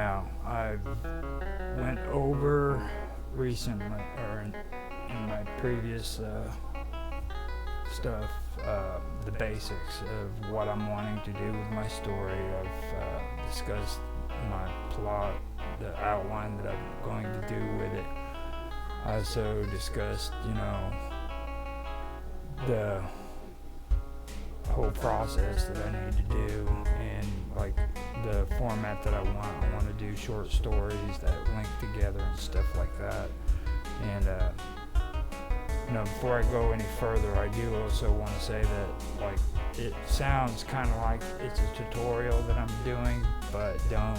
Now, I went over recently, or in my previous stuff, the basics of what I'm wanting to do with my story. I've discussed my plot, the outline that I'm going to do with it. I also discussed, the whole process that I need to do, and like the format that I want. I want to do short stories that link together and stuff like that. And before I go any further, I do also want to say that like it sounds kind of like it's a tutorial that I'm doing, but don't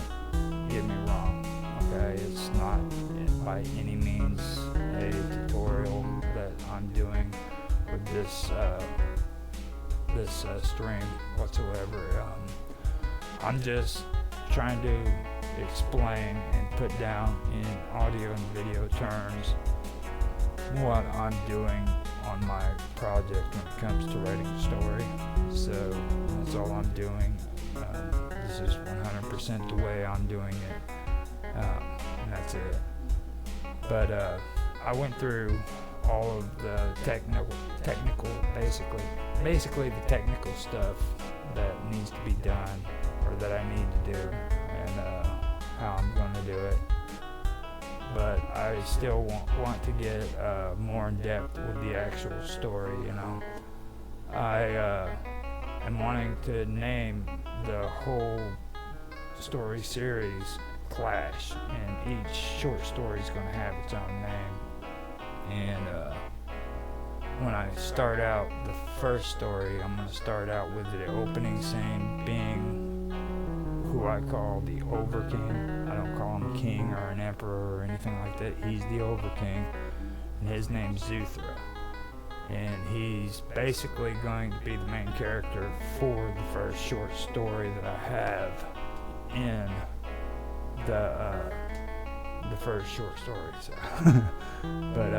get me wrong. Okay, it's not by any means a tutorial that I'm doing with this stream whatsoever. I'm just trying to explain and put down in audio and video terms what I'm doing on my project when it comes to writing a story. So that's all I'm doing. This is 100% the way I'm doing it, and that's it. But I went through all of the technical, basically the technical stuff that needs to be done, or that I need to do, and how I'm going to do it. But I still want to get more in depth with the actual story. I am wanting to name the whole story series Clash, and each short story is going to have its own name. And when I start out the first story, I'm going to start out with the opening scene being who I call the Overking. I don't call him a king or an emperor or anything like that. He's the Overking, and his name's Zuthra. And he's basically going to be the main character for the first short story that I have in the first short story. So. But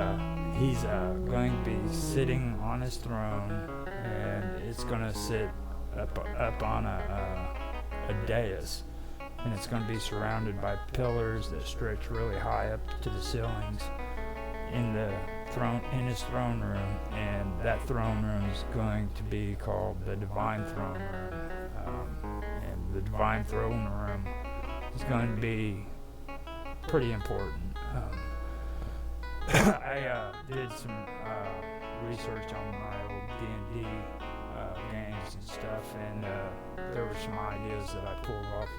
he's going to be sitting on his throne, and it's going to sit up on a dais, and it's going to be surrounded by pillars that stretch really high up to the ceilings in his throne room. And that throne room is going to be called the Divine Throne Room, and the Divine Throne Room is going to be pretty important. I did some research on my old D&D games and stuff, and there were some ideas that I pulled off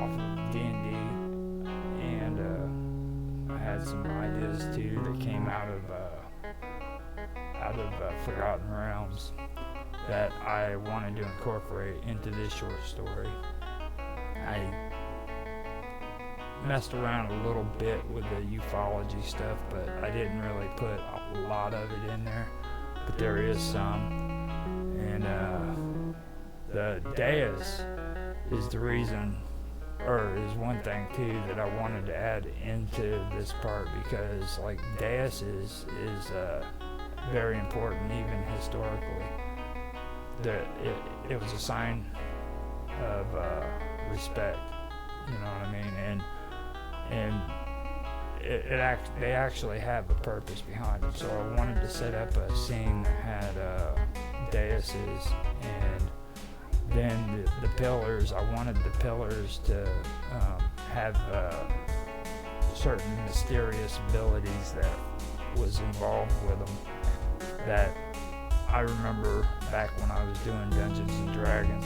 of D&D, and I had some ideas too that came out of Forgotten Realms that I wanted to incorporate into this short story. I messed around a little bit with the ufology stuff, but I didn't really put a lot of it in there, but there is some. And the dais is the reason, or is one thing too that I wanted to add into this part, because like dais is very important even historically. It was a sign of respect, you know what I mean, and they actually have a purpose behind it. So I wanted to set up a scene that had daises, and then the pillars. I wanted the pillars to have certain mysterious abilities that was involved with them that I remember back when I was doing Dungeons and Dragons,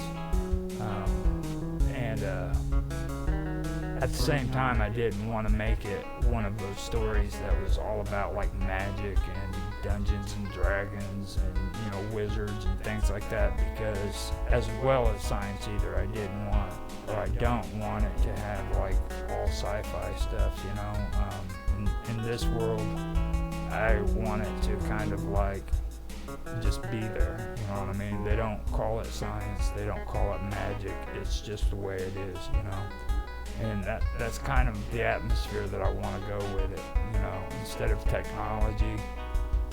and at the same time, I didn't want to make it one of those stories that was all about like magic and Dungeons and Dragons and wizards and things like that, because as well as science either, I didn't want, or I don't want it to have like all sci-fi stuff. In this world, I want it to kind of like just be there, you know what I mean? They don't call it science, they don't call it magic, it's just the way it is, And that's kind of the atmosphere that I want to go with it, instead of technology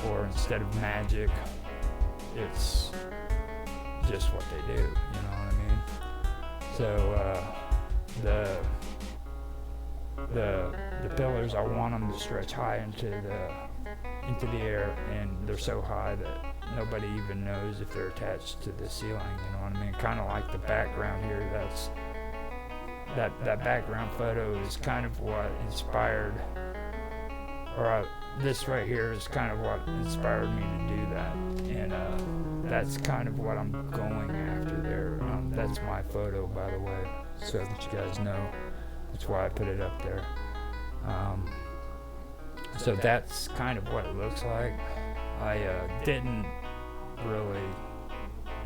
or instead of magic, it's just what they do, you know what I mean? So, the pillars, I want them to stretch high into the air, and they're so high that nobody even knows if they're attached to the ceiling, you know what I mean? Kind of like the background here, that background photo is kind of what inspired, this right here is kind of what inspired me to do that, and that's kind of what I'm going after there. That's my photo, by the way, so that you guys know. That's why I put it up there. So that's kind of what it looks like. I didn't really,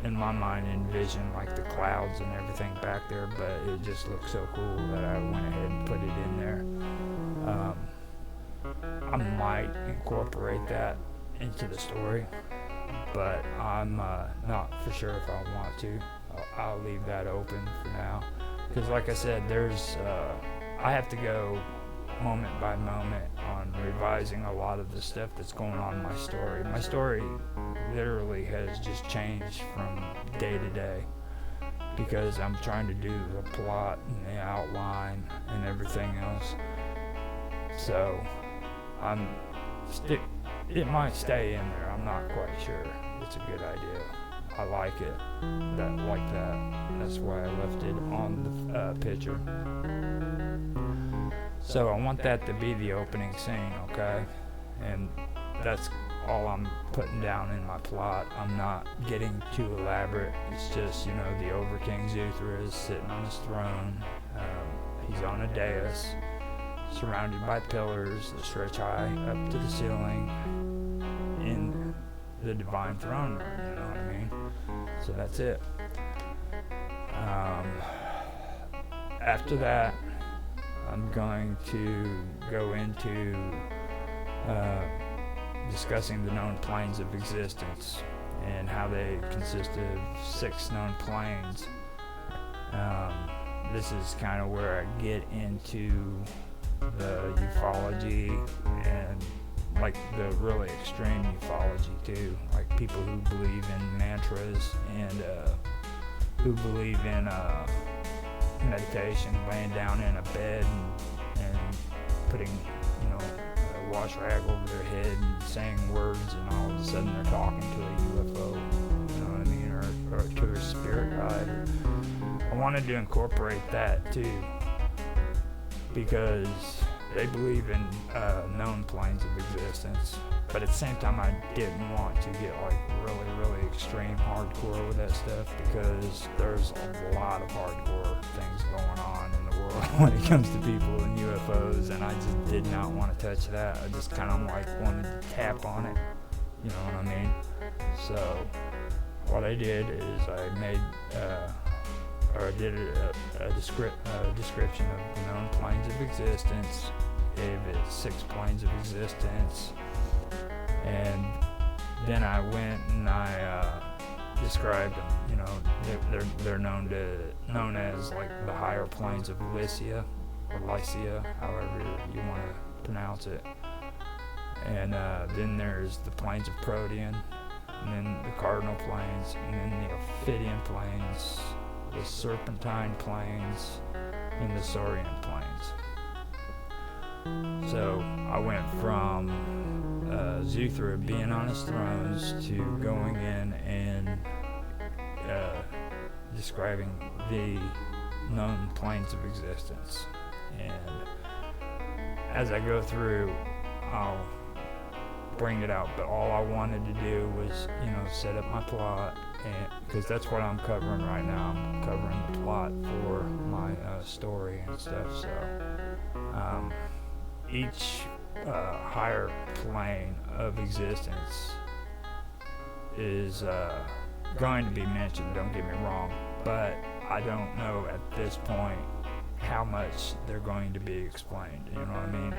in my mind, envision like the clouds and everything back there, but it just looked so cool that I went ahead and put it in there. I might incorporate that into the story, but I'm not for sure if I want to. I'll leave that open for now, because like I said, I have to go moment by moment on revising a lot of the stuff that's going on in my story. My story literally has just changed from day to day, because I'm trying to do the plot and the outline and everything else. So it might stay in there. I'm not quite sure. It's a good idea. I like it like that. That's why I left it on the picture. So I want that to be the opening scene, okay? And that's all I'm putting down in my plot. I'm not getting too elaborate. It's just, the Overking Zuthra is sitting on his throne. He's on a dais, surrounded by pillars that stretch high up to the ceiling in the divine throne room, you know what I mean? So that's it. After that, I'm going to go into discussing the known planes of existence and how they consist of 6 known planes. This is kind of where I get into the ufology and like the really extreme ufology too, like people who believe in mantras and who believe in meditation, laying down in a bed and putting a wash rag over their head and saying words, and all of a sudden they're talking to a UFO, you know what I mean, or to a spirit guide. I wanted to incorporate that too, because they believe in known planes of existence, but at the same time I didn't want to get like really, really extreme hardcore with that stuff, because there's a lot of hardcore things going on in the world when it comes to people and UFOs, and I just did not want to touch that. I just kind of like wanted to tap on it, you know what I mean? So what I did is I made I did a description of the known planes of existence, gave it 6 planes of existence, and then I went and I described them. They're known as like the higher planes of Lycia, or Lycia, however you want to pronounce it. And then there's the planes of Protean, and then the cardinal planes, and then the Ophidian planes, the Serpentine planes, and the Saurian planes. So I went from Zuthra being on his thrones to going in and describing the known planes of existence. And as I go through, I'll bring it out, but all I wanted to do was, set up my plot, and because that's what I'm covering right now. I'm covering the plot for my story and stuff. So each higher plane of existence is going to be mentioned, don't get me wrong, but I don't know at this point how much they're going to be explained, you know what I mean?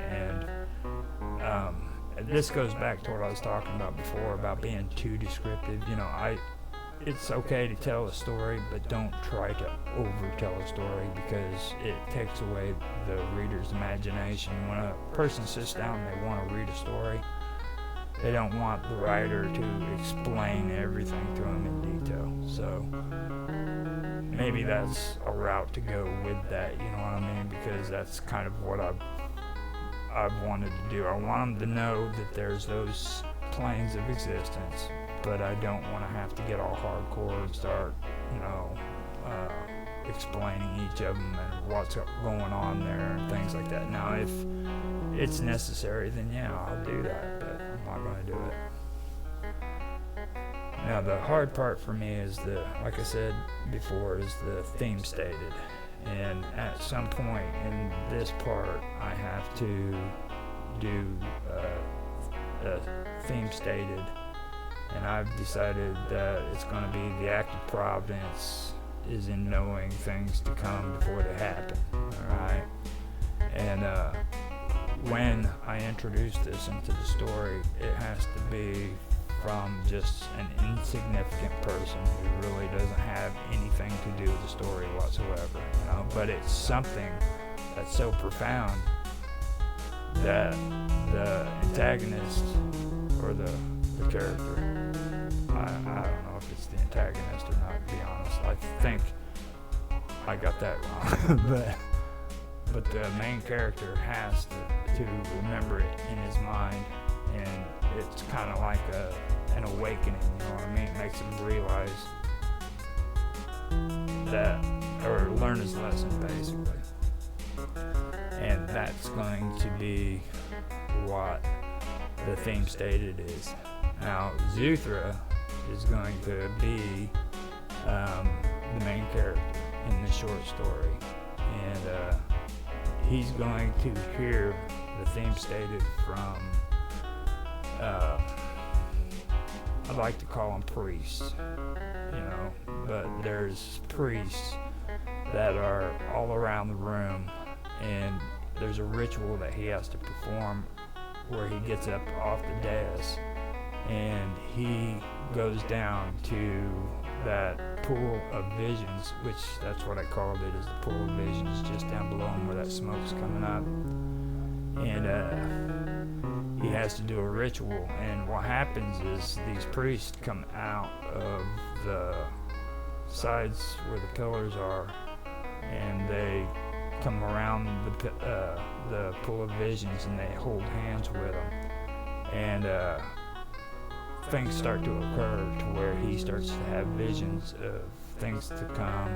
And this goes back to what I was talking about before about being too descriptive. It's okay to tell a story, but don't try to over-tell a story, because it takes away the reader's imagination. When a person sits down and they want to read a story, they don't want the writer to explain everything to them in detail. So, maybe that's a route to go with that, you know what I mean? Because that's kind of what I've wanted to do. I want them to know that there's those planes of existence, but I don't want to have to get all hardcore and start, explaining each of them and what's going on there and things like that. Now, if it's necessary, then yeah, I'll do that, but I'm not going to do it. Now, the hard part for me is like I said before, is the theme stated. And at some point in this part, I have to do a theme stated. And I've decided that it's going to be the act of providence is in knowing things to come before they happen. Alright? And when I introduce this into the story, it has to be from just an insignificant person who really doesn't have anything to do with the story whatsoever, but it's something that's so profound that the antagonist or the character, I don't know if it's the antagonist or not, to be honest. I think I got that wrong. but the main character has to remember it in his mind, and it's kind of like an awakening, you know what I mean? It makes him realize that, or learn his lesson, basically. And that's going to be what the theme stated is. Now, Zuthra is going to be the main character in the short story, and he's going to hear the theme stated from I'd like to call them priests, but there's priests that are all around the room, and there's a ritual that he has to perform where he gets up off the dais and he goes down to that pool of visions, which that's what I called it, is the pool of visions just down below him where that smoke's coming up. And he has to do a ritual, and what happens is these priests come out of the sides where the pillars are, and they come around the pool of visions, and they hold hands with them, and things start to occur to where he starts to have visions of things to come,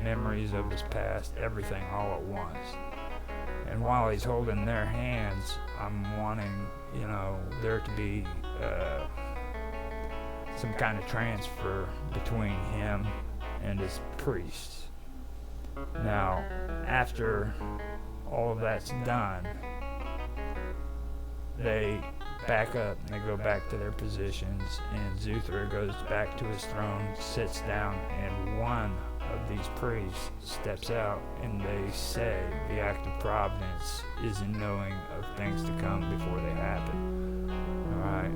memories of his past, everything all at once. And while he's holding their hands, I'm wanting, there to be some kind of transfer between him and his priests. Now, after all of that's done, they back up and they go back to their positions, and Zuthra goes back to his throne, sits down, and one of these priests steps out, and they say the act of providence is in knowing of things to come before they happen. Alright?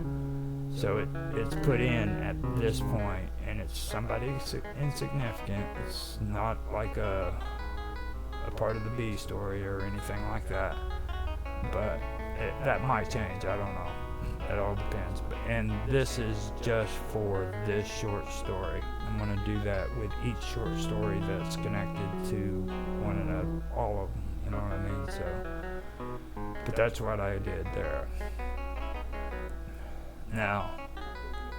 So it's put in at this point, and it's somebody insignificant. It's not like a part of the B story or anything like that. But that might change, I don't know. It all depends. And this is just for this short story. I'm going to do that with each short story that's connected to one another, all of them, you know what I mean? So, but that's what I did there. Now,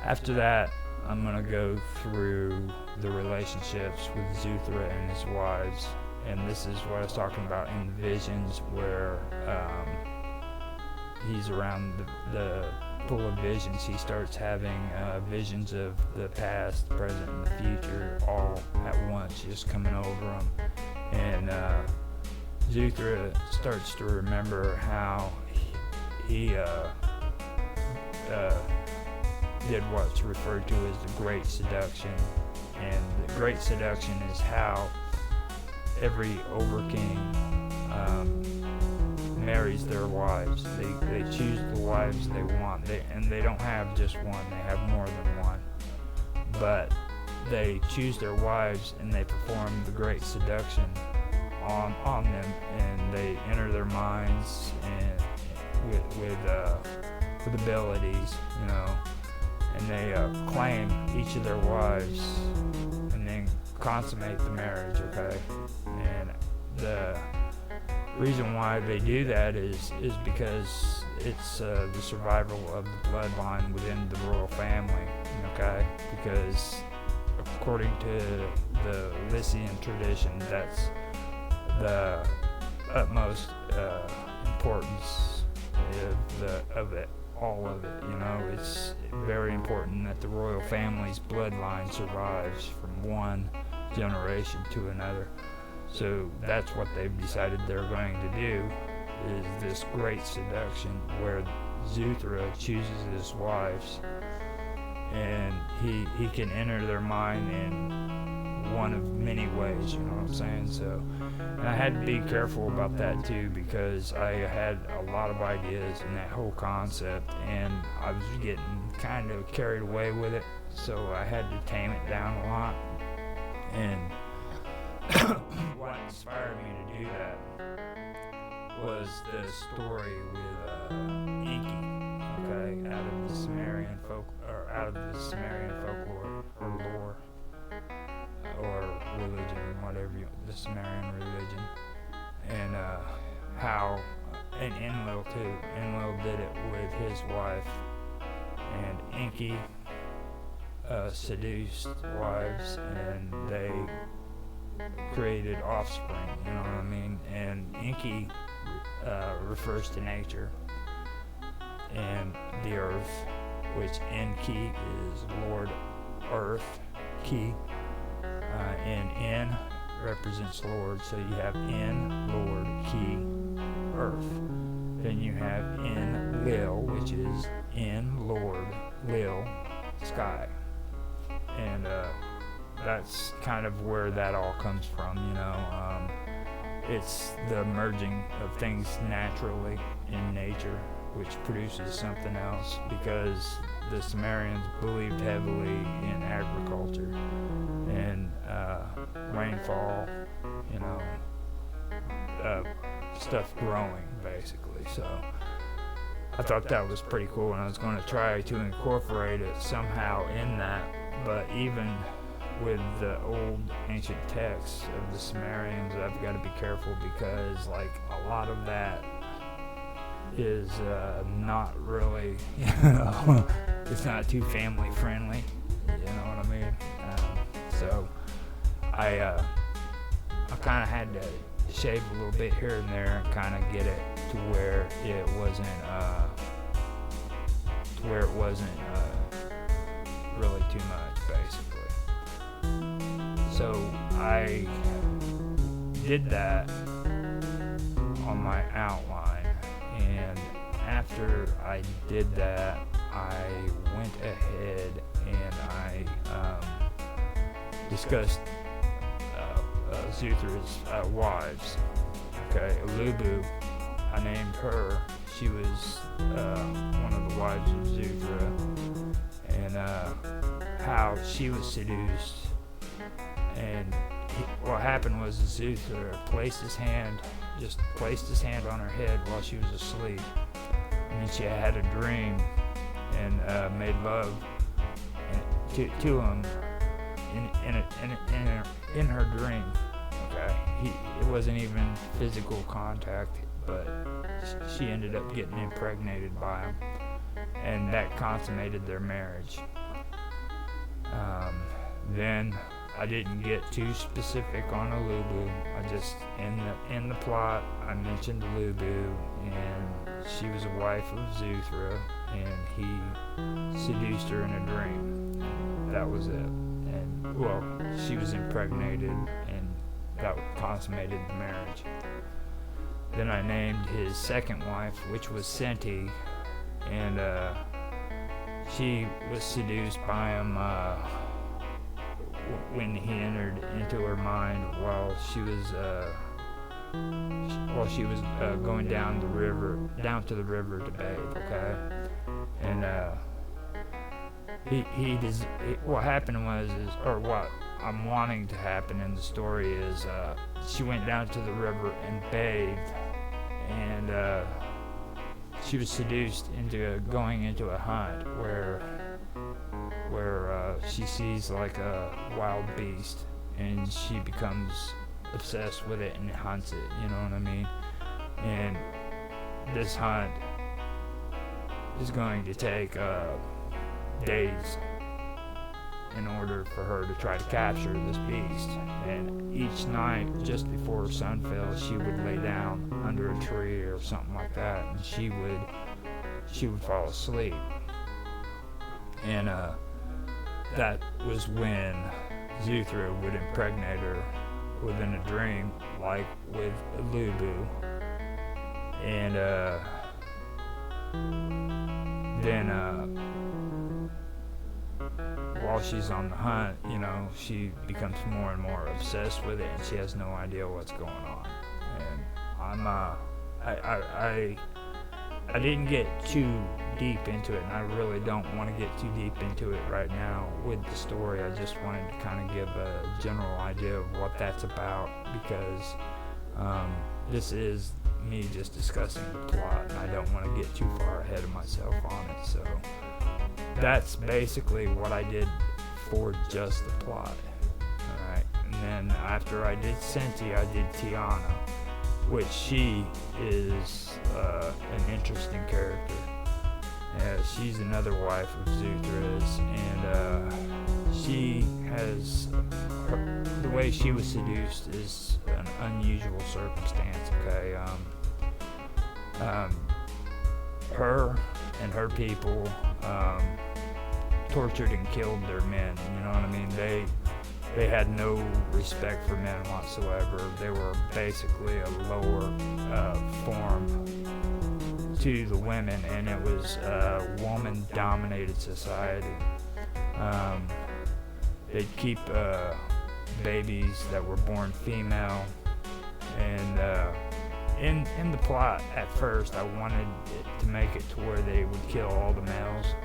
after that, I'm going to go through the relationships with Zuthra and his wives. And this is what I was talking about in visions, where he's around the pool of visions. He starts having visions of the past, present, and the future all at once, just coming over him. And Zuthra starts to remember how he did what's referred to as the Great Seduction. And the Great Seduction is how every Overking marries their wives. They choose the wives they want, and they don't have just one, they have more than one. But they choose their wives, and they perform the Great Seduction on them, and they enter their minds and with abilities, and they claim each of their wives, and then consummate the marriage, okay? And the reason why they do that is because it's the survival of the bloodline within the royal family, okay? Because according to the Lycian tradition, that's the utmost importance of it, all of it. It's very important that the royal family's bloodline survives from one generation to another. So that's what they've decided they're going to do, is this great seduction where Zuthra chooses his wives, and he can enter their mind in one of many ways, you know what I'm saying? So, and I had to be careful about that too, because I had a lot of ideas in that whole concept, and I was getting kind of carried away with it, so I had to tame it down a lot. And what inspired me to do that was the story with Enki, okay, out of the Sumerian folklore or lore or religion, whatever the Sumerian religion, and how, and Enlil too. Enlil did it with his wife, and Enki seduced wives, and they created offspring, you know what I mean? And Enki refers to nature and the earth, which Enki is Lord Earth, Ki, and En represents Lord, so you have En, Lord, Ki, Earth. Then you have Enlil, which is En, Lord, Lil, Sky. And that's kind of where that all comes from, it's the merging of things naturally in nature, which produces something else, because the Sumerians believed heavily in agriculture and rainfall, stuff growing basically. So I thought that was pretty cool, and I was going to try to incorporate it somehow in that. But even with the old ancient texts of the Sumerians, I've got to be careful, because like a lot of that is not really, it's not too family friendly, you know what I mean? So I kind of had to shave a little bit here and there and kind of get it to where it wasn't really too much, basically. So I did that on my outline, and after I did that, I went ahead and I discussed Zuthra's wives. Okay, Ulubu, I named her. She was one of the wives of Zuthra, and how she was seduced. And what happened was Zuthra placed his hand on her head while she was asleep, and then she had a dream and made love to him in her dream. Okay, it wasn't even physical contact, but she ended up getting impregnated by him, and that consummated their marriage. Then I didn't get too specific on Ulubu. I just, in the plot, I mentioned Ulubu, and she was a wife of Zuthra, and he seduced her in a dream. And that was it. And, well, she was impregnated, and that consummated the marriage. Then I named his second wife, which was Senti, and she was seduced by him when he entered into her mind while she was going down to the river to bathe. Okay, and what happened was, or what I'm wanting to happen in the story is, she went down to the river and bathed, and she was seduced into going into a hunt where she sees like a wild beast, and she becomes obsessed with it and hunts it, you know what I mean? And this hunt is going to take days in order for her to try to capture this beast. And each night, just before sun fell, she would lay down under a tree or something like that, and she would fall asleep. And that was when Zuthra would impregnate her within a dream, like with Lubu. And then while she's on the hunt, you know, she becomes more and more obsessed with it, and she has no idea what's going on. And I didn't get too deep into it, and I really don't want to get too deep into it right now with the story. I just wanted to kind of give a general idea of what that's about, because this is me just discussing the plot, and I don't want to get too far ahead of myself on it. So that's basically what I did for just the plot. Alright, and then after I did Senti, I did Tiana, which she is an interesting character. She's another wife of Zuthra's, and she has the way she was seduced is an unusual circumstance. Okay, her and her people tortured and killed their men. You know what I mean? They had no respect for men whatsoever. They were basically a lower form to the women, and it was a woman-dominated society. They'd keep babies that were born female, and in the plot at first I wanted it to make it to where they would kill all the males,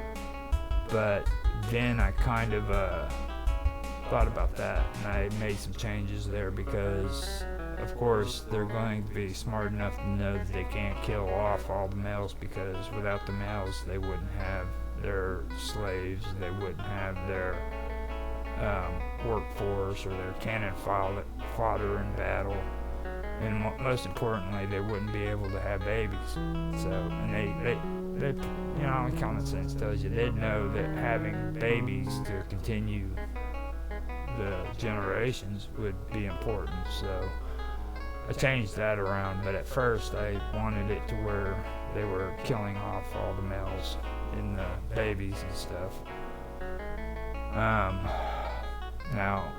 but then I kind of thought about that, and I made some changes there, because of course they're going to be smart enough to know that they can't kill off all the males, because without the males they wouldn't have their slaves, they wouldn't have their workforce or their cannon fodder in battle, and most importantly, they wouldn't be able to have babies. So, and they you know, common sense tells you they'd know that having babies to continue the generations would be important. So I changed that around, but at first I wanted it to where they were killing off all the males and the babies and stuff. Now,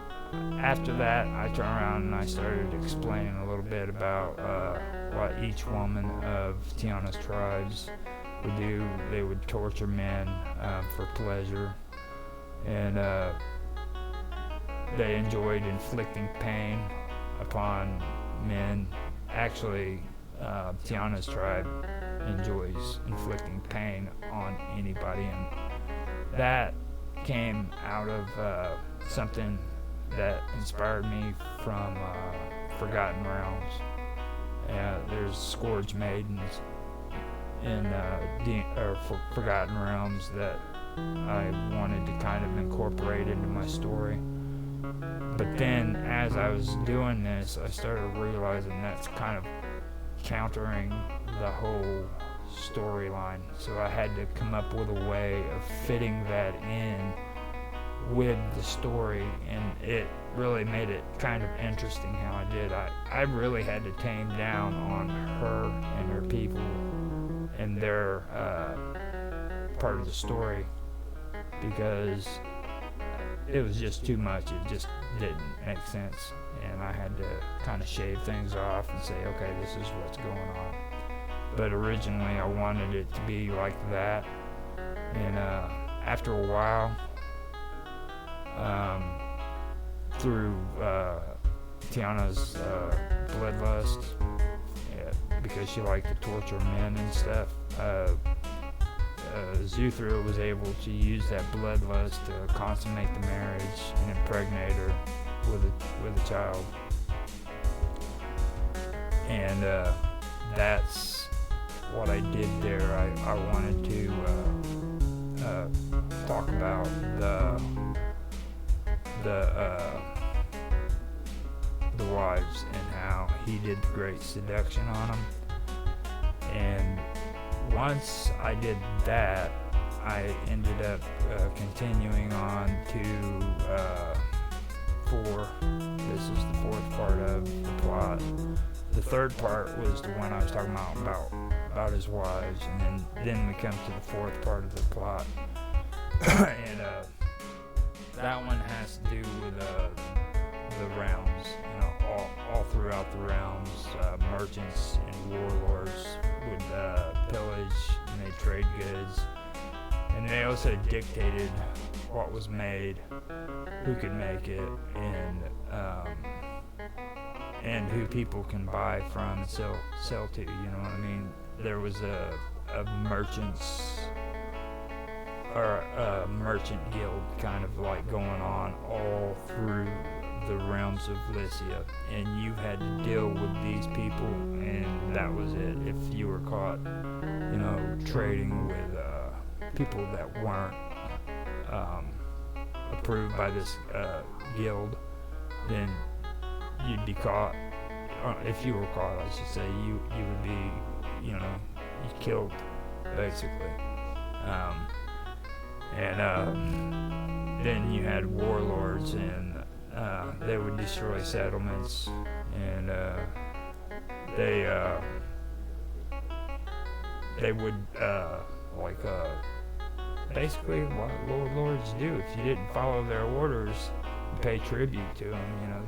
after that, I turned around and I started explaining a little bit about what each woman of Tiana's tribes would do. They would torture men for pleasure, and they enjoyed inflicting pain upon men. Actually, Tiana's tribe enjoys inflicting pain on anybody, and that came out of something that inspired me from Forgotten Realms. There's Scourge Maidens in Forgotten Realms that I wanted to kind of incorporate into my story. But then as I was doing this, I started realizing that's kind of countering the whole storyline. So I had to come up with a way of fitting that in with the story, and it really made it kind of interesting how I did. I really had to tame down on her and her people and their part of the story, because it was just too much. It just didn't make sense, and I had to kind of shave things off and say, okay, this is what's going on. But originally I wanted it to be like that, and after a while, through Tiana's bloodlust, because she liked to torture men and stuff, Zuthra was able to use that bloodlust to consummate the marriage and impregnate her with a child. And that's what I did there. I wanted to talk about the wives and how he did the great seduction on them. And once I did that, I ended up continuing on to 4. This is the 4th part of the plot. The 3rd part was the one I was talking about his wives, and then we come to the 4th part of the plot. And that one has to do with the realms. You know, all throughout the realms, merchants and warlords would pillage, and they trade goods, and they also dictated what was made, who could make it, and who people can buy from and sell to. You know what I mean? There was a merchants or a merchant guild kind of like going on all through the realms of Lycia, and you had to deal with these people, and that was it. If you were caught, you know, trading with people that weren't approved by this guild, then you'd be caught. If you were caught, I should say, you would be, you know, killed, basically. Then you had warlords, and they would destroy settlements, and they would basically what warlords do. If you didn't follow their orders, pay tribute to them, you know,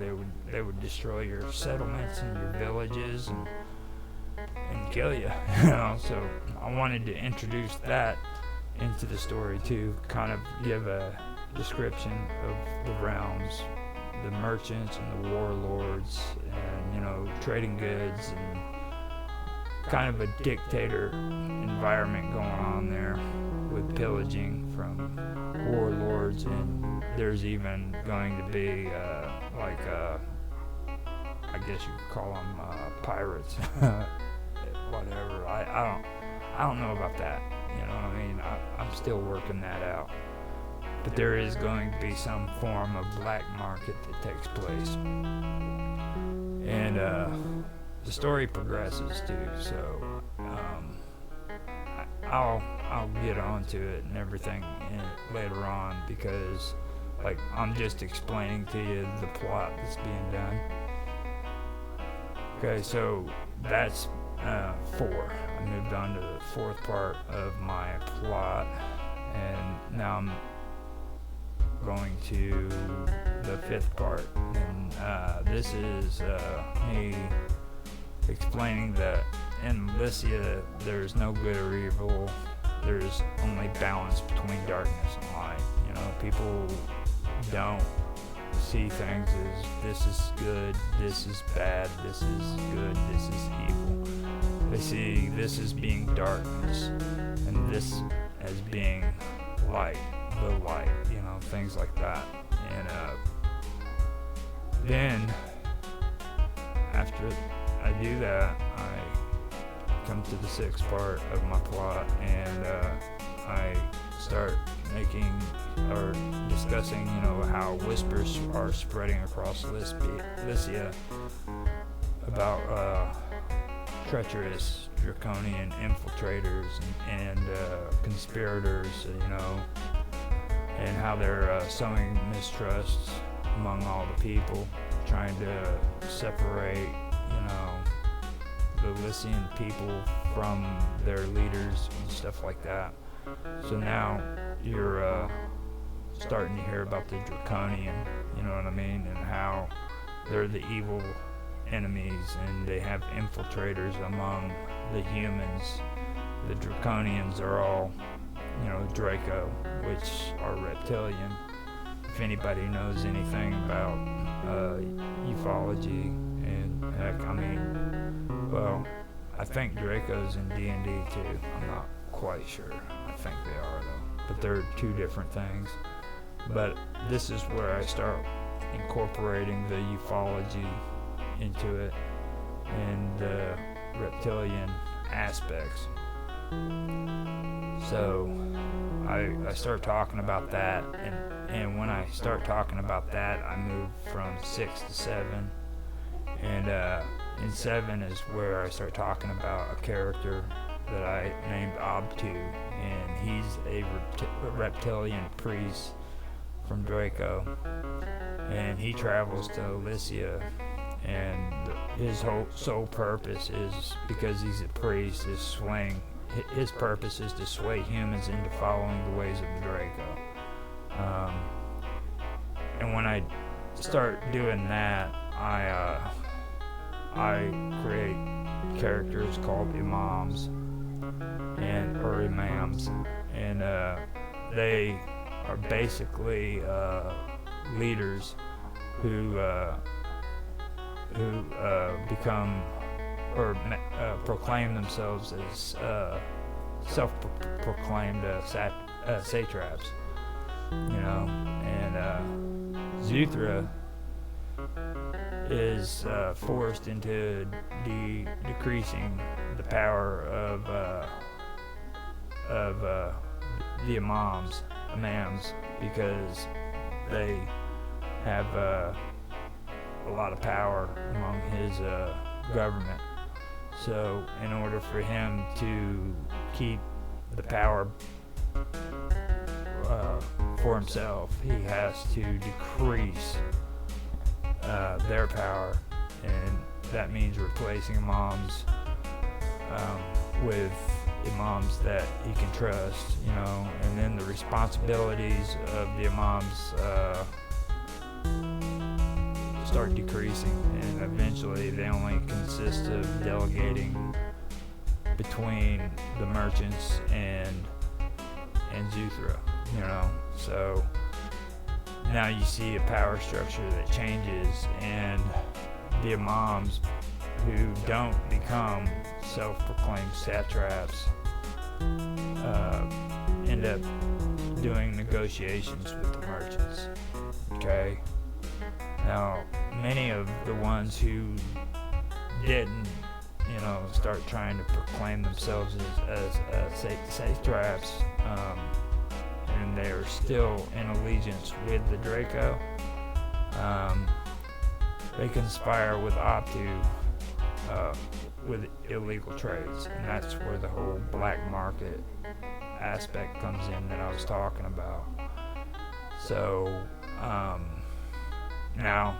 they would destroy your settlements and your villages and kill you. You know, so I wanted to introduce that into the story to kind of give a description of the realms, the merchants and the warlords, and, you know, trading goods, and kind of a dictator environment going on there with pillaging from warlords, and there's even going to be I guess you could call them pirates, whatever. I don't know about that. You know what I mean? I'm still working that out. But there is going to be some form of black market that takes place. And the story progresses too, so I'll get onto it and everything later on, because like I'm just explaining to you the plot that's being done. Okay, so that's 4. I moved on to the 4th part of my plot, and now I'm going to the 5th part, and this is me explaining that in Lycia there's no good or evil, there's only balance between darkness and light. You know, people don't see things as this is good, this is bad, this is good, this is evil. They see this as being darkness, and this as being light, the light, you know, things like that. And then after I do that, I come to the 6th part of my plot, and I start making or discussing, you know, how whispers are spreading across Lycia about treacherous draconian infiltrators and conspirators, you know, and how they're sowing mistrust among all the people, trying to separate, you know, the Lycian people from their leaders and stuff like that. So now you're starting to hear about the draconian, you know what I mean, and how they're the evil enemies, and they have infiltrators among the humans. The draconians are all, you know, Draco, which are reptilian. If anybody knows anything about ufology, and heck, I mean, well, I think Draco's in D&D too. I'm not quite sure. I think they are though, but they're 2 different things. But this is where I start incorporating the ufology into it and the reptilian aspects. So I start talking about that, and when I start talking about that, I move from 6 to 7, And in 7 is where I start talking about a character that I named Obtu, and he's a reptilian priest from Draco, and he travels to Lycia, and his whole sole purpose is, because he's a priest, his purpose is to sway humans into following the ways of the Draco. And when I start doing that, I create characters called imams, or imams, and they are basically leaders who become or proclaim themselves as self-proclaimed satraps, and Zuthra is forced into decreasing the power of the imams, because they have a lot of power among his government. So in order for him to keep the power for himself, he has to decrease their power, and that means replacing imams with imams that he can trust, and then the responsibilities of the imams start decreasing, and eventually they only consist of delegating between the merchants and Zuthra, so now you see a power structure that changes, and the imams who don't become self-proclaimed satraps end up doing negotiations with the merchants. Okay? Now, many of the ones who didn't, start trying to proclaim themselves as satraps, and they're still in allegiance with the Draco, they conspire with Obtu with illegal trades, and that's where the whole black market aspect comes in that I was talking about. So now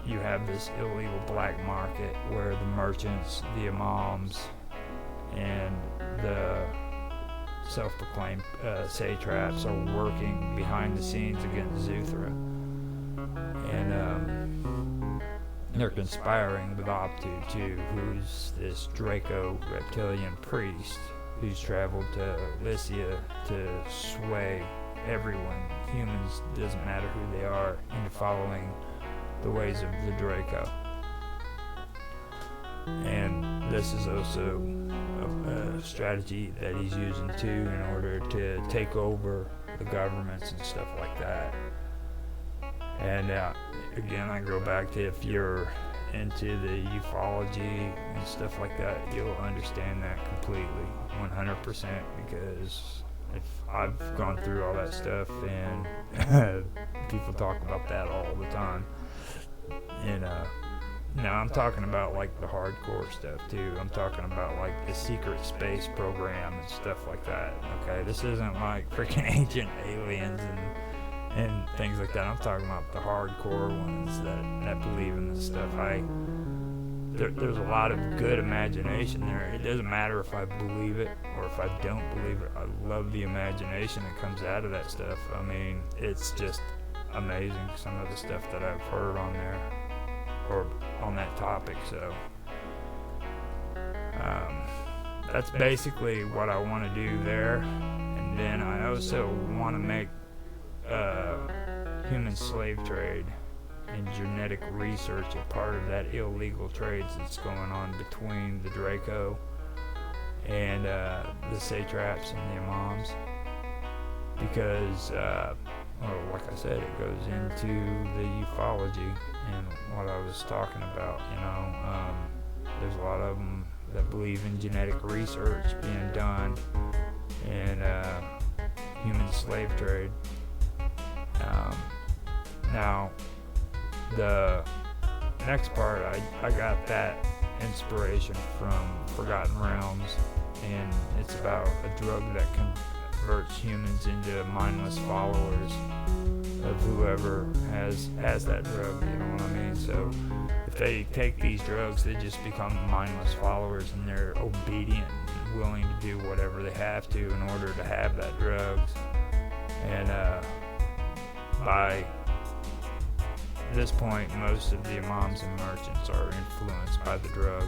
you have this illegal black market where the merchants, the imams, and the self-proclaimed satraps are working behind the scenes against Zuthra, and they're conspiring with Obtu too, who's this Draco reptilian priest who's traveled to Lycia to sway everyone, humans, doesn't matter who they are, into following the ways of the Draco. And this is also a strategy that he's using too in order to take over the governments and stuff like that. And again, I go back to, if you're into the ufology and stuff like that, you'll understand that completely, 100%, because I've gone through all that stuff, and people talk about that all the time. And now I'm talking about like the hardcore stuff too. I'm talking about like the secret space program and stuff like that. Okay, this isn't like freaking ancient aliens and things like that. I'm talking about the hardcore ones that believe in this stuff. There's a lot of good imagination there. It doesn't matter if I believe it or if I don't believe it. I love the imagination that comes out of that stuff. I mean, it's just amazing, some of the stuff that I've heard on there or on that topic. So that's basically what I want to do there. And then I also want to make human slave trade and genetic research a part of that illegal trades that's going on between the Draco and the satraps and the imams, because like I said, it goes into the ufology and what I was talking about. There's a lot of them that believe in genetic research being done and human slave trade. next part, I got that inspiration from Forgotten Realms, and it's about a drug that converts humans into mindless followers of whoever has that drug, you know what I mean? So if they take these drugs, they just become mindless followers, and they're obedient and willing to do whatever they have to in order to have that drugs. And by this point, most of the imams and merchants are influenced by the drug.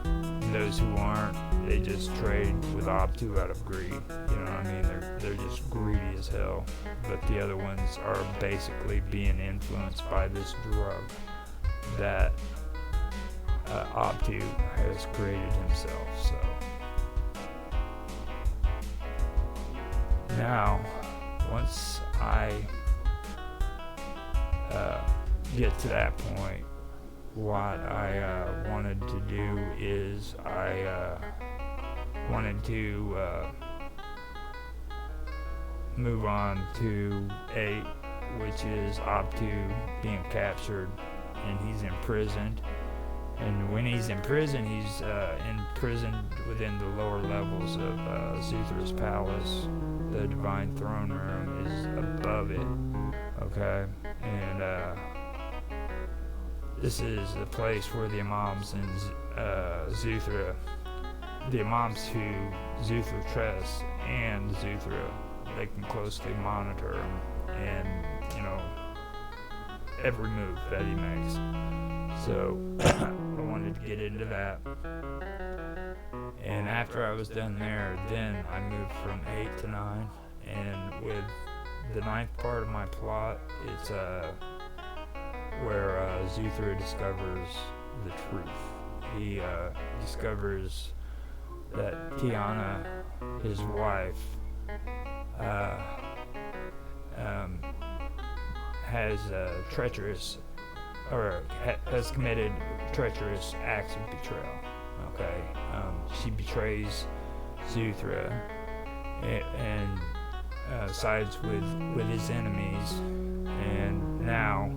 And those who aren't, they just trade with Obtu out of greed. You know what I mean? They're just greedy as hell. But the other ones are basically being influenced by this drug that Obtu has created himself. So now, once I get to that point, what I wanted to do is I wanted to move on to 8, which is Obtu being captured, and he's imprisoned. And when he's in prison, he's imprisoned within the lower levels of Zuthra's palace. The divine throne room is above it, okay? And this is the place where the imams and Zuthra, the imams who Zuthra trusts and Zuthra, they can closely monitor him and, you know, every move that he makes. So I wanted to get into that. And after I was done there, then I moved from 8 to 9. And with the 9th part of my plot, it's where Zuthra discovers the truth. He discovers that Tiana, his wife, has has committed treacherous acts of betrayal. Okay, she betrays Zuthra and sides with his enemies, and now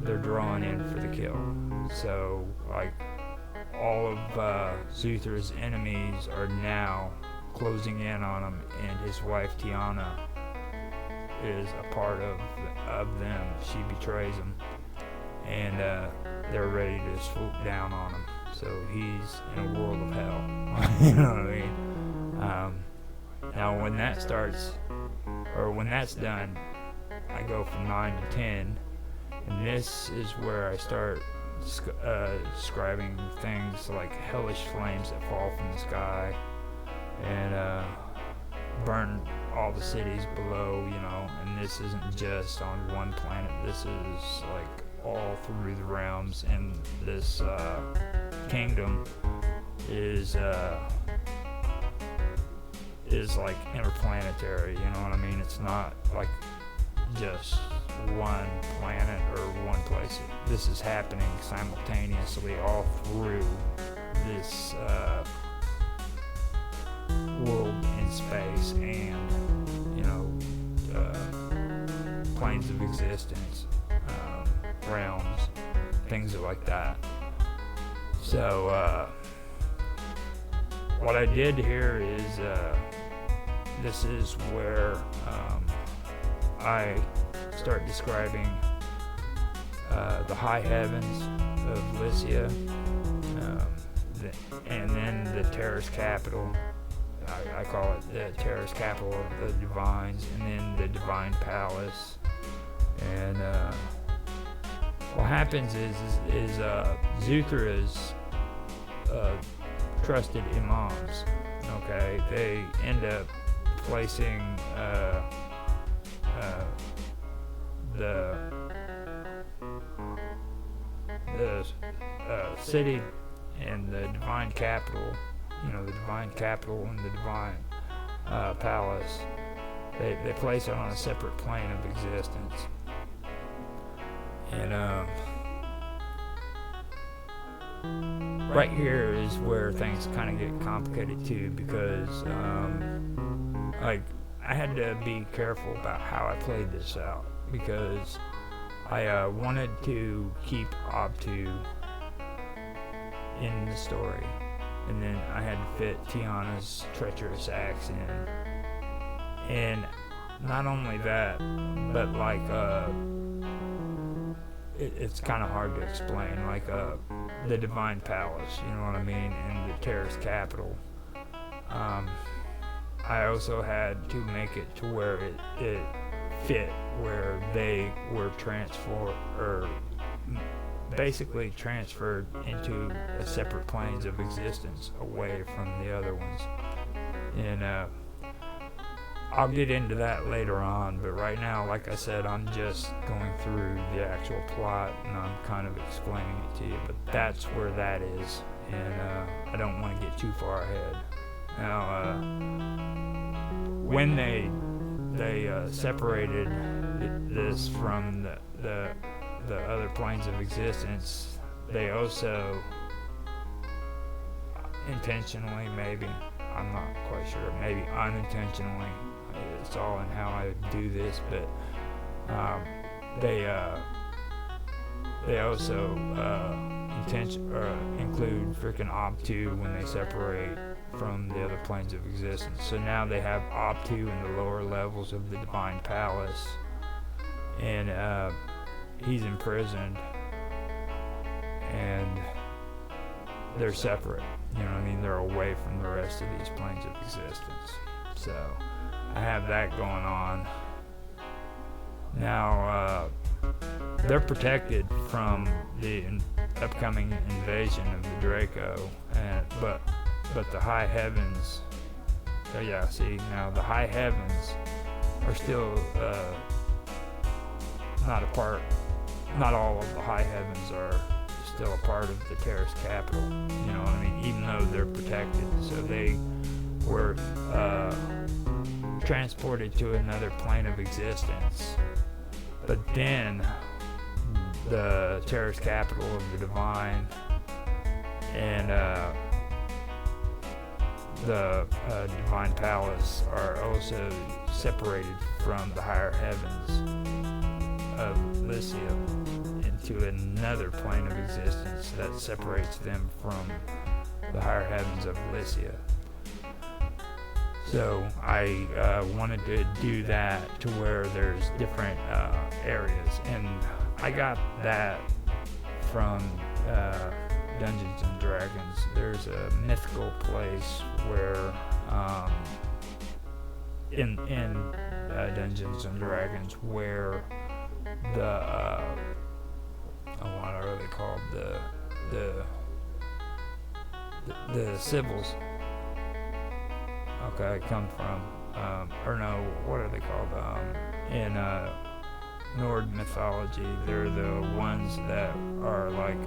they're drawing in for the kill. So, like, all of Zuthra's enemies are now closing in on him, and his wife Tiana is a part of them. She betrays him, and they're ready to swoop down on him. So he's in a world of hell. You know what I mean? Now when that starts, or when that's done, I go from 9 to 10, and this is where I start describing things like hellish flames that fall from the sky and burn all the cities below, you know. And this isn't just on one planet, this is like all through the realms, and this kingdom is like interplanetary, you know what I mean? It's not like just one planet or one place. This is happening simultaneously all through this world in space, and, you know, planes of existence, realms, things like that. So what I did here is this is where I start describing the high heavens of Lycia, and then the terrorist capital. I call it the terrorist capital of the divines, and then the divine palace. And what happens is Zuthra's trusted imams, okay, they end up placing the city and the divine capital, you know, the divine capital and the divine palace, they place it on a separate plane of existence. And right here is where things kind of get complicated too, because like, I had to be careful about how I played this out, because I wanted to keep Obtu in the story. And then I had to fit Tiana's treacherous acts in. And not only that, but like it's kind of hard to explain, like the Divine Palace, you know what I mean, and the terrorist capital. I also had to make it to where it fit, where they were basically transferred into a separate planes of existence away from the other ones. And I'll get into that later on, but right now, like I said, I'm just going through the actual plot and I'm kind of explaining it to you, but that's where that is, and I don't want to get too far ahead. Now, when they separated this from the other planes of existence, they also intentionally, maybe, I'm not quite sure, maybe unintentionally, it's all in how I do this, but they also include freaking Obtu when they separate from the other planes of existence. So now they have Obtu in the lower levels of the Divine Palace, and he's imprisoned, and they're separate. You know what I mean? They're away from the rest of these planes of existence. So I have that going on. Now, they're protected from the upcoming invasion of the Draco, but the high heavens, now the high heavens are still not all of the high heavens are still a part of the terrorist capital, you know what I mean, even though they're protected. So they were transported to another plane of existence, but then the terrorist capital of the Divine and the Divine Palace are also separated from the higher heavens of Lycia into another plane of existence that separates them from the higher heavens of Lycia. So I wanted to do that to where there's different areas, and I got that from Dungeons and Dragons. There's a mythical place where in Dungeons and Dragons where what are they called, the civils, come from, or no, what are they called, in Nord mythology, they're the ones that are like,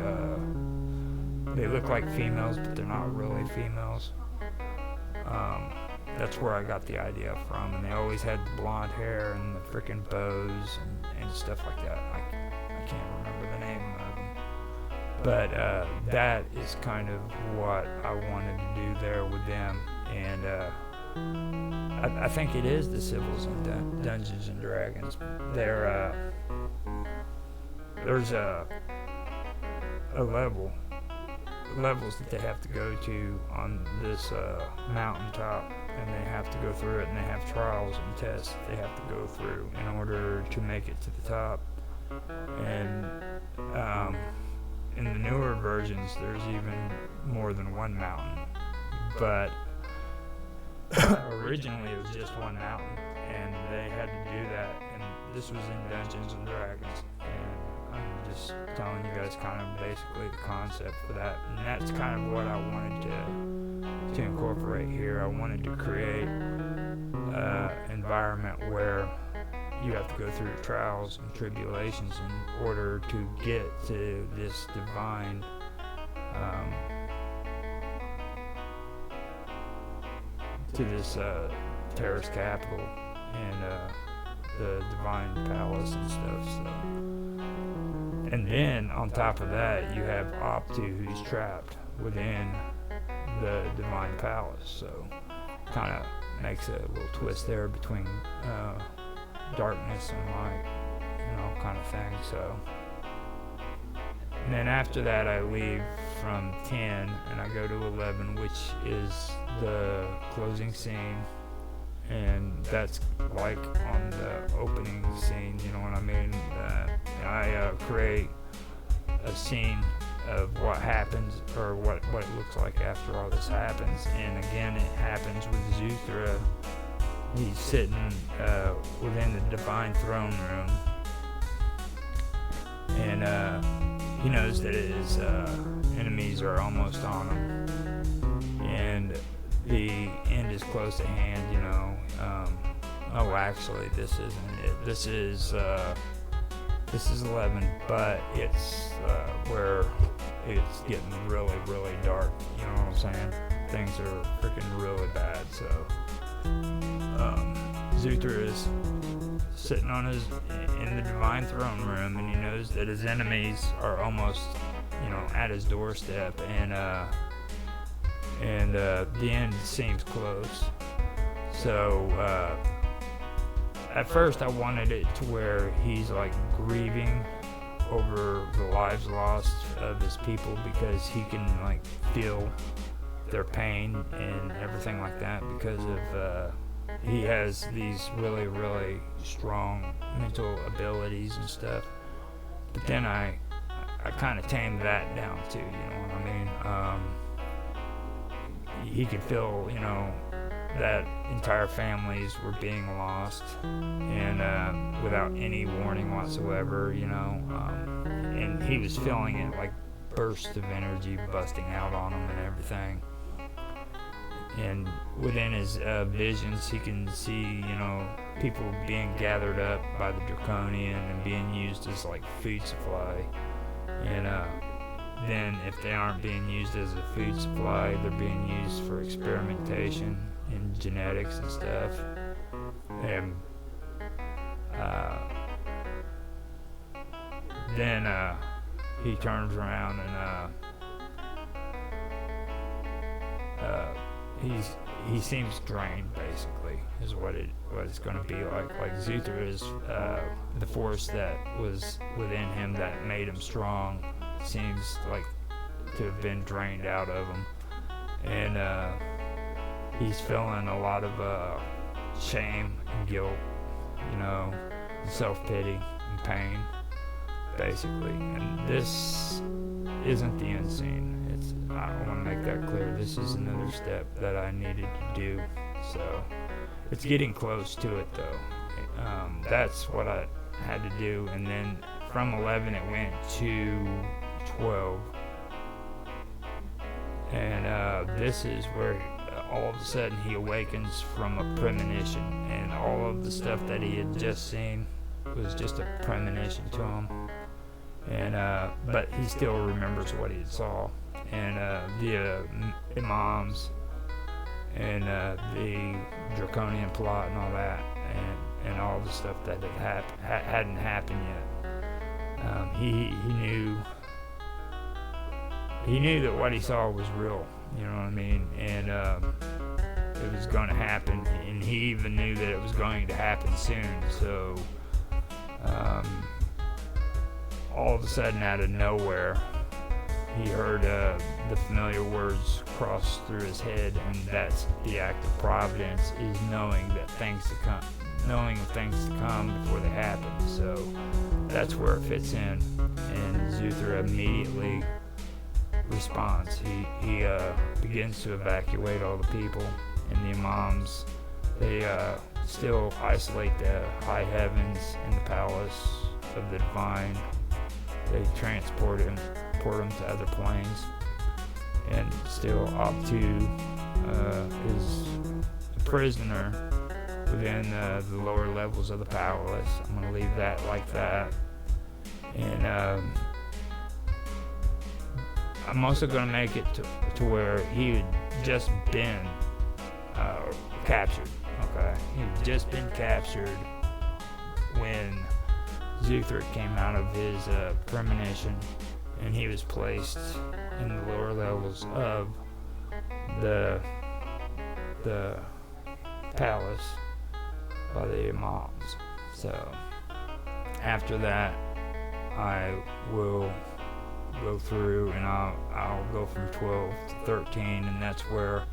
they look like females, but they're not really females. That's where I got the idea from, and they always had the blonde hair and the freaking bows and stuff like that. I can't remember the name of them, but that is kind of what I wanted to do there with them, and I think it is the civils in Dungeons and Dragons. There's a levels that they have to go to on this mountaintop, and they have to go through it, and they have trials and tests they have to go through in order to make it to the top. And in the newer versions, there's even more than one mountain, but originally it was just one mountain, and they had to do that, and this was in Dungeons and Dragons, and I'm just telling you guys kind of basically the concept for that, and that's kind of what I wanted to incorporate here. I wanted to create an environment where you have to go through trials and tribulations in order to get to this divine terrorist capital and the Divine Palace and stuff. So, and then on top of that, you have Obtu, who's trapped within the Divine Palace. So, kind of makes a little twist there between darkness and light, kind of thing. So, And then after that, I leave from 10 and I go to 11, which is the closing scene. And that's like on the opening scene, you know what I mean? I create a scene of what happens, or what it looks like after all this happens. And again, it happens with Zuthra. He's sitting within the divine throne room, and he knows that his enemies are almost on him, and the end is close at hand, you know. Oh, actually, this isn't it. This is 11, but it's where it's getting really, really dark. You know what I'm saying? Things are freaking really bad. So Zuthra is sitting in the divine throne room, and he knows that his enemies are almost, you know, at his doorstep, and the end seems close. So at first I wanted it to where he's like grieving over the lives lost of his people, because he can like feel their pain and everything like that, because of he has these really, really strong mental abilities and stuff. But then I kind of tamed that down too, you know what I mean? He could feel, you know, that entire families were being lost, and without any warning whatsoever, you know, and he was feeling it like bursts of energy busting out on him and everything. And within his visions, he can see, you know, people being gathered up by the Draconian and being used as like food supply. And then if they aren't being used as a food supply, they're being used for experimentation in genetics and stuff. And then he turns around and he seems drained, basically, is what it's going to be like. Like Zuthra is the force that was within him that made him strong seems like to have been drained out of him, and he's feeling a lot of shame and guilt, you know, self-pity and pain, basically. And this isn't the end scene. I want to make that clear. This is another step that I needed to do. So it's getting close to it, though. That's what I had to do. And then from 11, it went to 12. And this is where all of a sudden he awakens from a premonition. And all of the stuff that he had just seen was just a premonition to him. And but he still remembers what he saw. And the imams and the Draconian plot and all that, and all the stuff that hadn't happened yet. He knew that what he saw was real, you know what I mean, and it was going to happen, and he even knew that it was going to happen soon. So all of a sudden, out of nowhere, he heard the familiar words cross through his head, and that's the act of providence, is knowing things to come before they happen. So that's where it fits in, and Zuthra immediately responds. He begins to evacuate all the people, and the imams, they still isolate the high heavens and the palace of the divine. They transport him to other planes, and still Optu is a prisoner within the lower levels of the palace. I'm going to leave that like that. And I'm also going to make it to where he had just been captured. Okay, he had just been captured when Zuthra came out of his premonition, and he was placed in the lower levels of the palace by the imams. So after that, I will go through, and I'll go from 12 to 13, and that's where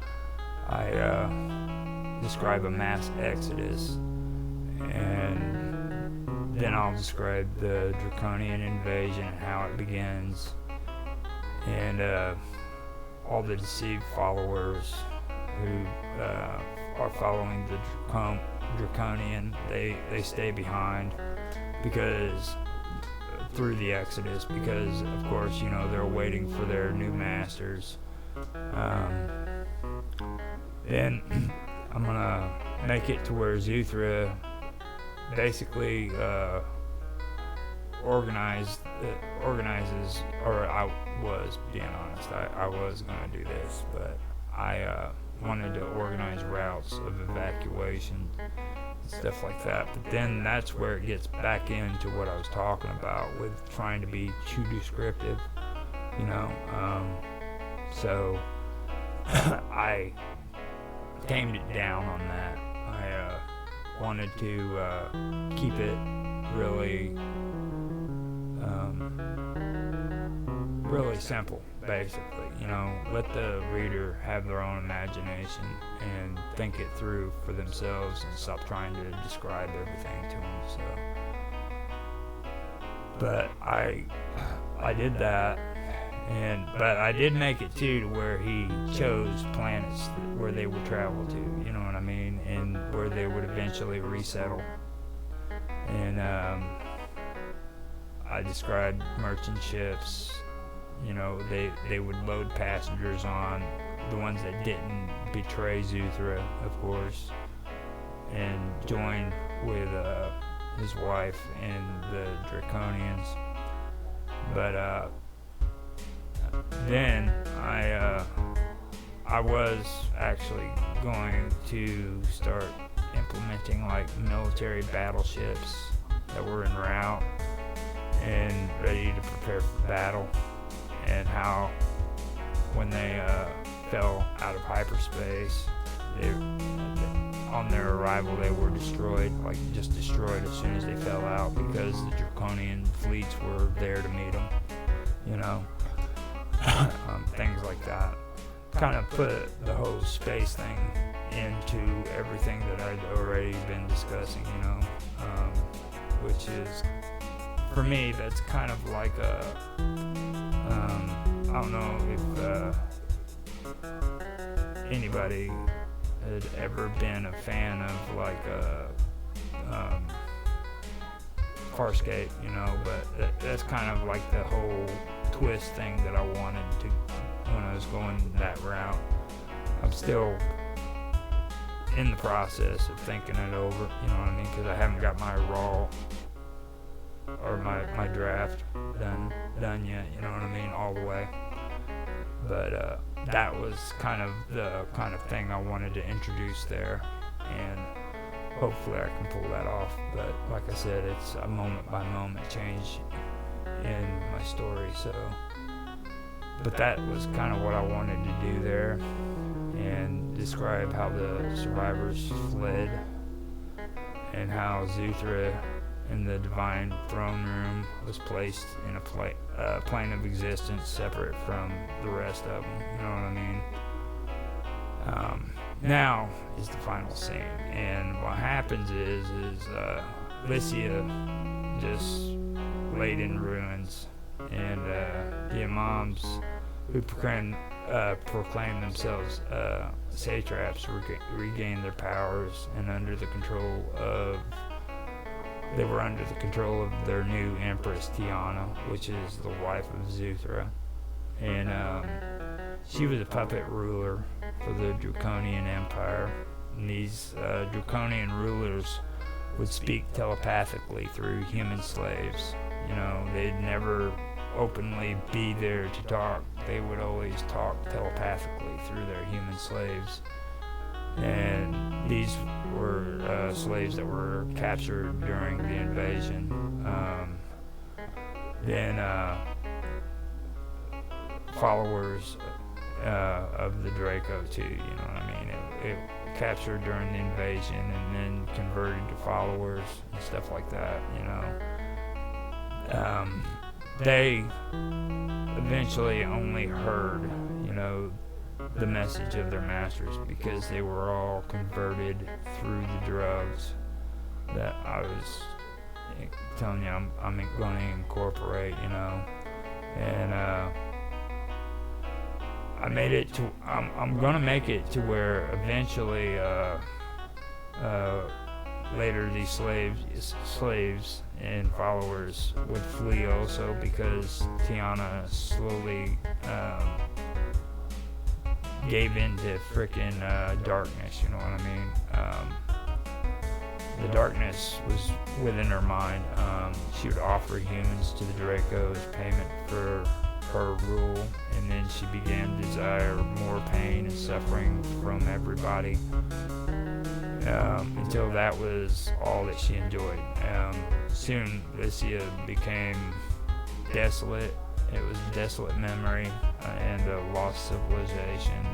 I describe a mass exodus, and then I'll describe the draconian invasion and how it begins, and all the deceived followers who are following the draconian, they stay behind because through the exodus, because of course, you know, they're waiting for their new masters. Then I'm gonna make it to where Zuthra basically organizes, or I was, being honest, I was gonna do this, but I wanted to organize routes of evacuation and stuff like that. But then that's where it gets back into what I was talking about with trying to be too descriptive, you know. So I tamed it down on that. I wanted to keep it really really simple, basically, you know, let the reader have their own imagination and think it through for themselves and stop trying to describe everything to them. So, but I did that, but I did make it too to where he chose planets where they would travel to, you know what I mean, and where they would eventually resettle. And I described merchant ships. You know, they would load passengers on, the ones that didn't betray Zuthra, of course, and join with his wife and the Draconians. But then I was actually going to start implementing like military battleships that were en route and ready to prepare for battle. And how when they fell out of hyperspace, on their arrival they were destroyed, like just destroyed as soon as they fell out, because the draconian fleets were there to meet them, you know. Things like that. Kind of put the whole space thing into everything that I'd already been discussing, you know, which is, for me, that's kind of like a I don't know if anybody had ever been a fan of like Farscape, you know, but that's kind of like the whole twist thing that I wanted to when I was going that route. I'm still in the process of thinking it over, you know what I mean, because I haven't got my raw or my draft done yet, you know what I mean, all the way. But that was kind of the kind of thing I wanted to introduce there, and hopefully I can pull that off. But like I said, it's a moment by moment change in my story. So, but that was kind of what I wanted to do there, and describe how the survivors fled and how Zuthra in the divine throne room was placed in a plane of existence separate from the rest of them, you know what I mean? Now is the final scene, and what happens is Lycia just laid in ruins, and the imams who proclaim themselves satraps regain their powers, and they were under the control of their new Empress Tiana, which is the wife of Zuthra. And she was a puppet ruler for the Draconian Empire. And these Draconian rulers would speak telepathically through human slaves. You know, they'd never openly be there to talk. They would always talk telepathically through their human slaves. And these were slaves that were captured during the invasion. Then followers of the Draco too, you know what I mean? It captured during the invasion and then converted to followers and stuff like that, you know. they eventually only heard, the message of their masters, because they were all converted through the drugs that I was telling you I'm going to incorporate, and I made it to, I'm going to make it to where eventually later these slaves and followers would flee also, because Tiana slowly gave into frickin' darkness, you know what I mean? The darkness was within her mind. She would offer humans to the Draco as payment for her rule, and then she began to desire more pain and suffering from everybody, until that was all that she enjoyed. Soon Lycia became desolate. It was a desolate memory and a lost civilization,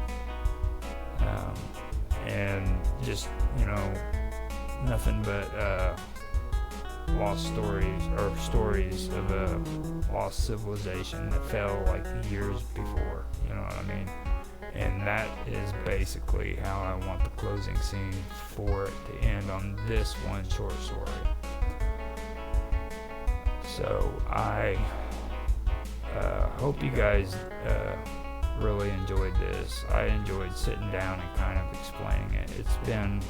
and just, nothing but lost stories, or stories of a lost civilization that fell like years before, you know what I mean? And that is basically how I want the closing scene for it to end on this one short story. So I hope you guys really enjoyed this. I enjoyed sitting down and kind of explaining it. It's been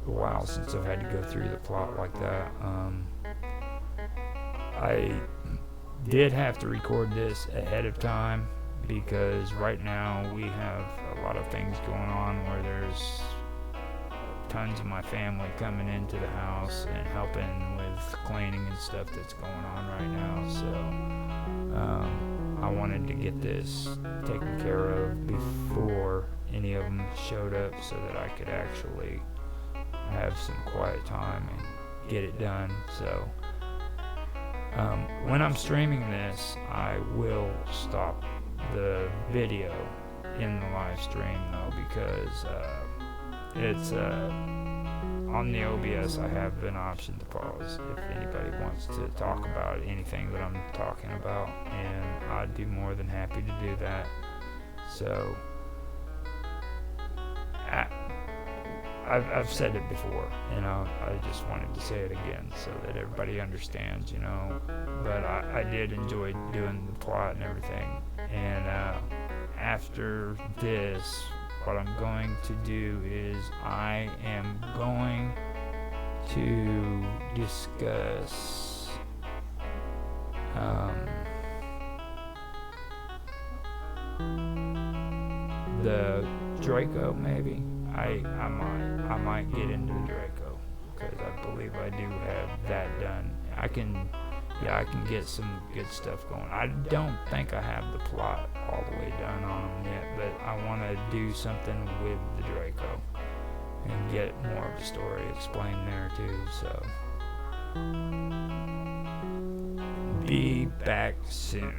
a while since I've had to go through the plot like that. I did have to record this ahead of time, because right now we have a lot of things going on where there's tons of my family coming into the house and helping with cleaning and stuff that's going on right now. So I wanted to get this taken care of before any of them showed up, so that I could actually have some quiet time and get it done. So when I'm streaming this, I will stop the video in the live stream though, because it's on the OBS. I have an option to pause if anybody wants to talk about anything that I'm talking about, and I'd be more than happy to do that. So I've said it before, I just wanted to say it again so that everybody understands, but I did enjoy doing the plot and everything. And after this, what I'm going to do is I am going to discuss the Draco, maybe. I might get into the Draco, because I believe I do have that done. I can get some good stuff going. I don't think I have the plot all the way done on them yet, but I want to do something with the Draco and get more of the story explained there too. So be back soon.